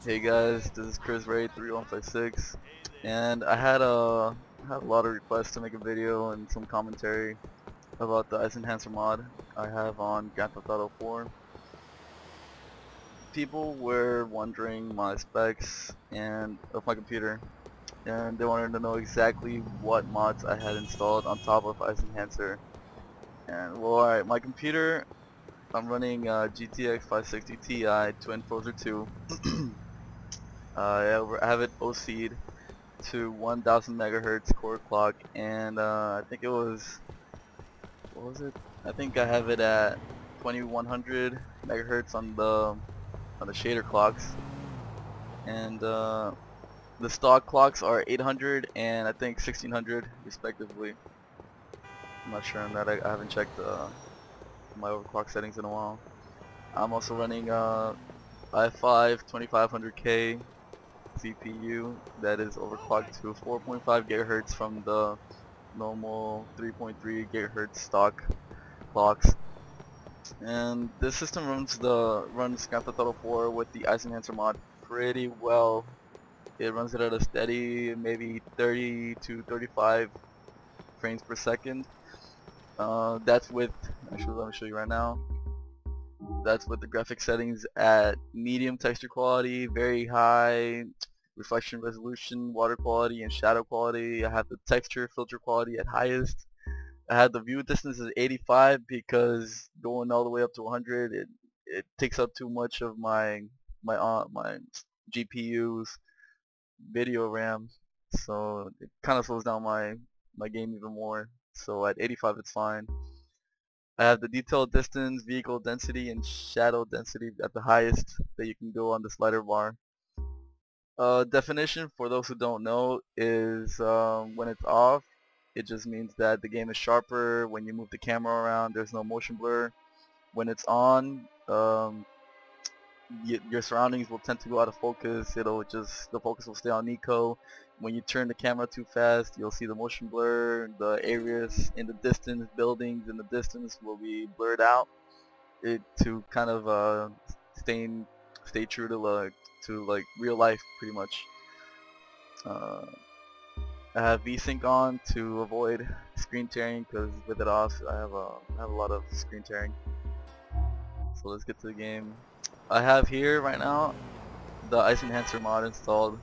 Hey guys, this is Chris Ray 3156, and I had a lot of requests to make a video and some commentary about the iCEnhancer mod I have on Grand Theft Auto 4. People were wondering my specs and of my computer, and they wanted to know exactly what mods I had installed on top of iCEnhancer. And well, alright, my computer, I'm running GTX 560 Ti Twin Forza 2. I have it OC'd to 1000 megahertz core clock, and I think it was, what was it? I think I have it at 2100 megahertz on the shader clocks, and the stock clocks are 800 and I think 1600 respectively. I'm not sure on that. I haven't checked my overclock settings in a while. I'm also running i5 2500K CPU that is overclocked to 4.5 gigahertz from the normal 3.3 gigahertz stock clocks. And this system runs Grand Theft Auto 4 with the iCEnhancer mod pretty well. It runs it at a steady maybe 30 to 35 frames per second. That's with, actually let me show you right now. That's with the graphic settings at medium texture quality, very high reflection resolution, water quality, and shadow quality. I have the texture filter quality at highest. I had the view distance as 85 because going all the way up to 100, it takes up too much of my GPU's video RAM, so it kind of slows down my game even more. So at 85 it's fine. I have the detail distance, vehicle density, and shadow density at the highest that you can go on the slider bar. Definition for those who don't know is when it's off, it just means that the game is sharper. When you move the camera around, there's no motion blur. When it's on, your surroundings will tend to go out of focus. The focus will stay on Nico. When you turn the camera too fast, you'll see the motion blur. The areas in the distance, buildings in the distance will be blurred out. To kind of stay true to like real life, pretty much. I have VSync on to avoid screen tearing because with it off, I have a lot of screen tearing. So let's get to the game. I have here right now the iCEnhancer mod installed.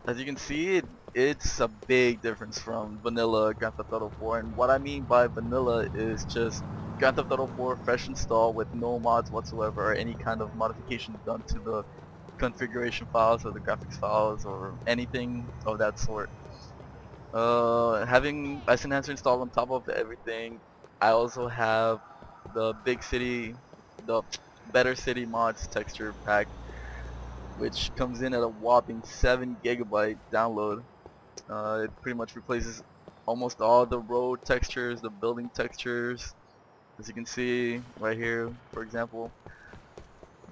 As you can see, it's a big difference from vanilla Grand Theft Auto 4, and what I mean by vanilla is just Grand Theft Auto 4 fresh install with no mods whatsoever or any kind of modifications done to the configuration files or the graphics files or anything of that sort. Having iCEnhancer installed on top of everything, I also have the the Better City mods texture pack, which comes in at a whopping 7 gigabyte download. It pretty much replaces almost all the road textures, the building textures. As you can see right here, for example,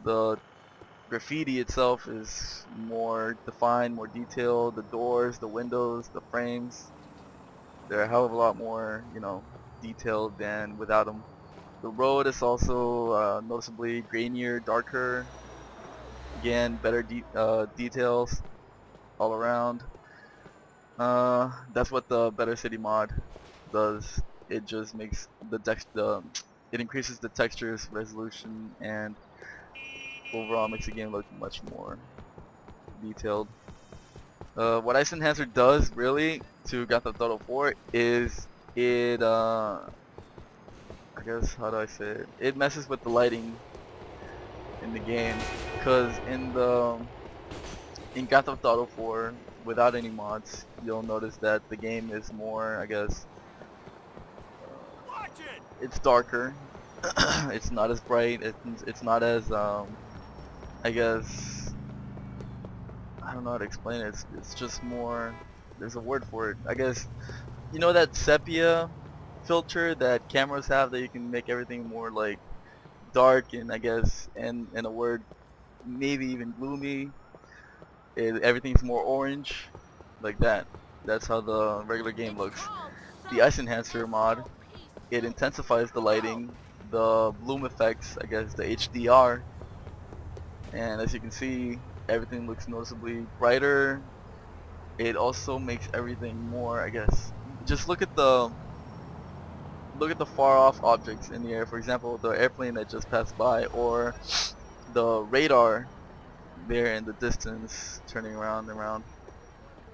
the graffiti itself is more defined, more detailed. The doors, the windows, the frames, they're a hell of a lot more, detailed than without them. The road is also noticeably grainier, darker. Again, better details all around. That's what the Better City mod does. It just makes it increases the textures, resolution, and overall makes the game look much more detailed. What iCEnhancer does really to Grand Theft Auto 4 is it, I guess, how do I say it? It messes with the lighting in the game, because in Grand Theft Auto 4, without any mods, you'll notice that the game is more, I guess, it's darker. It's not as bright. It's not as I guess, I don't know how to explain it. It's just more. There's a word for it. I guess, you know that sepia filter that cameras have that you can make everything more like dark and I guess, and in a word, maybe even gloomy. Everything's more orange, like that. That's how the regular game looks. The iCEnhancer mod, it intensifies the lighting, the bloom effects, I guess the HDR, and as you can see, everything looks noticeably brighter. It also makes everything more, I guess, just look at the far off objects in the air. For example, the airplane that just passed by, or the radar there in the distance turning around and around.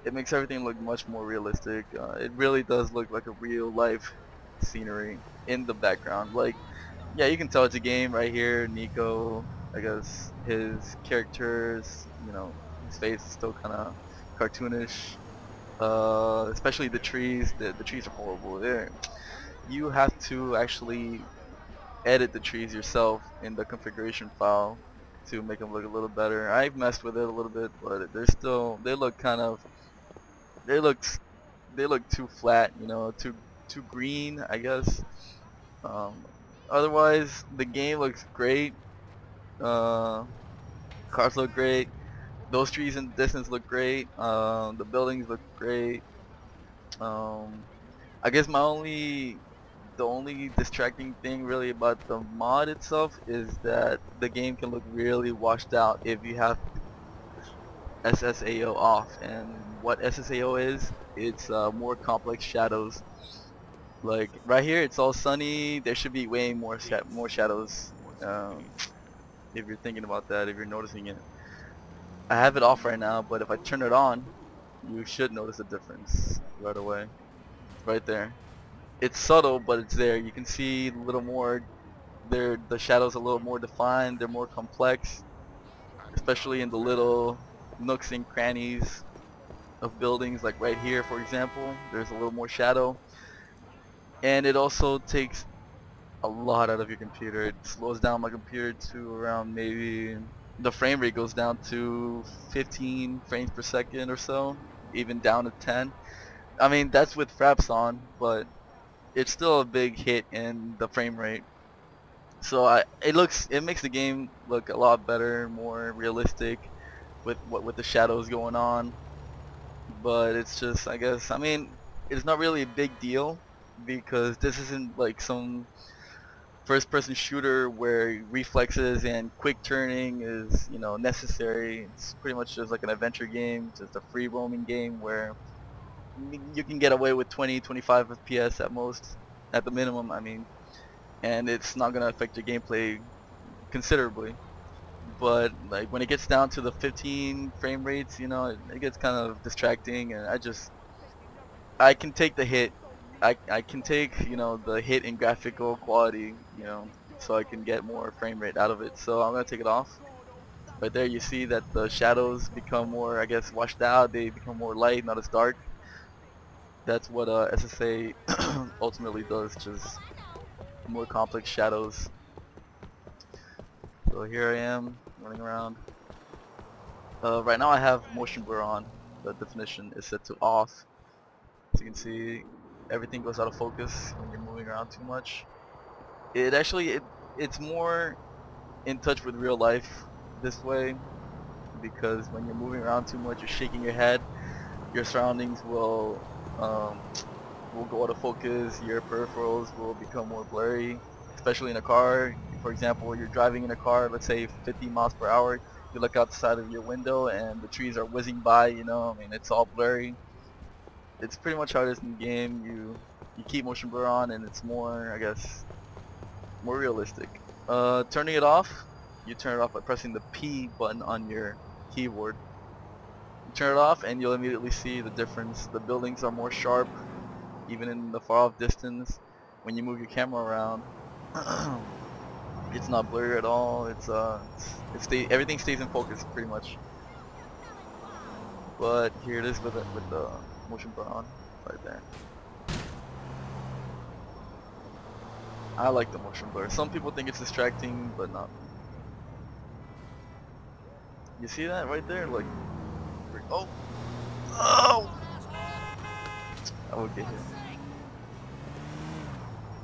It makes everything look much more realistic. It really does look like a real life scenery in the background. Like, yeah, you can tell it's a game right here. Nico, I guess his characters, you know, his face is still kind of cartoonish. Especially the trees. The trees are horrible. You have to actually edit the trees yourself in the configuration file to make them look a little better. I've messed with it a little bit, but they look kind of they look they look too flat, you know, too green, I guess. Um, Otherwise, the game looks great. Uh, Cars look great. Those trees in the distance look great. The buildings look great. Um, I guess the only distracting thing really about the mod itself is that the game can look really washed out if you have SSAO off. And what SSAO is, it's more complex shadows. Like right here, it's all sunny. There should be way more shadows. If you're thinking about that, if you're noticing it, I have it off right now, but if I turn it on, you should notice a difference right away. Right there. It's subtle, but it's there. You can see a little more. The shadows a little more defined. They're more complex, especially in the little nooks and crannies of buildings. Like right here, for example, there's a little more shadow. And it also takes a lot out of your computer. It slows down my computer to around, maybe the frame rate goes down to 15 frames per second or so, even down to 10. I mean, that's with fraps on, but it's still a big hit in the frame rate. So it makes the game look a lot better, more realistic with the shadows going on. But it's just, I guess, I mean, it's not really a big deal because this isn't like some first person shooter where reflexes and quick turning is, you know, necessary. It's pretty much just like an adventure game, just a free roaming game where you can get away with 20-25 FPS at most, at the minimum, I mean, and it's not gonna affect your gameplay considerably. But like when it gets down to the 15 frame rates, you know, it gets kind of distracting, and I can take the hit. I can take, you know, the hit in graphical quality, you know, so I can get more frame rate out of it. So I'm gonna take it off. Right there, you see that the shadows become more, I guess, washed out. They become more light, not as dark. That's what SSA ultimately does, just more complex shadows. So here I am running around. Right now I have motion blur on. The definition is set to off. As you can see, everything goes out of focus when you're moving around too much. It's more in touch with real life this way, because when you're moving around too much, you're shaking your head, your surroundings will go out of focus, your peripherals will become more blurry, especially in a car. For example, you're driving in a car, let's say 50 miles per hour, you look outside of your window and the trees are whizzing by, you know, I mean, it's all blurry. It's pretty much how it is in the game. You keep motion blur on and it's more, I guess, more realistic. Turning it off, you turn it off by pressing the P button on your keyboard. Turn it off and you'll immediately see the difference. The buildings are more sharp, even in the far off distance. When you move your camera around, it's not blurry at all. Everything stays in focus pretty much. But here it is with the motion blur on right there. I like the motion blur. Some people think it's distracting, but not. You see that right there? Like, oh! I would get hit.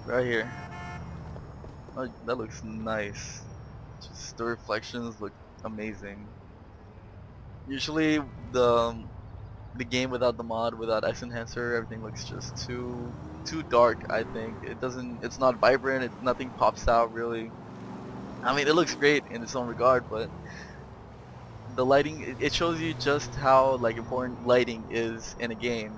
Right here. Oh, that looks nice. Just the reflections look amazing. Usually the game without the mod, without iCEnhancer, everything looks just too dark, I think. It's not vibrant, nothing pops out really. I mean, it looks great in its own regard, but the lighting, it shows you just how like important lighting is in a game.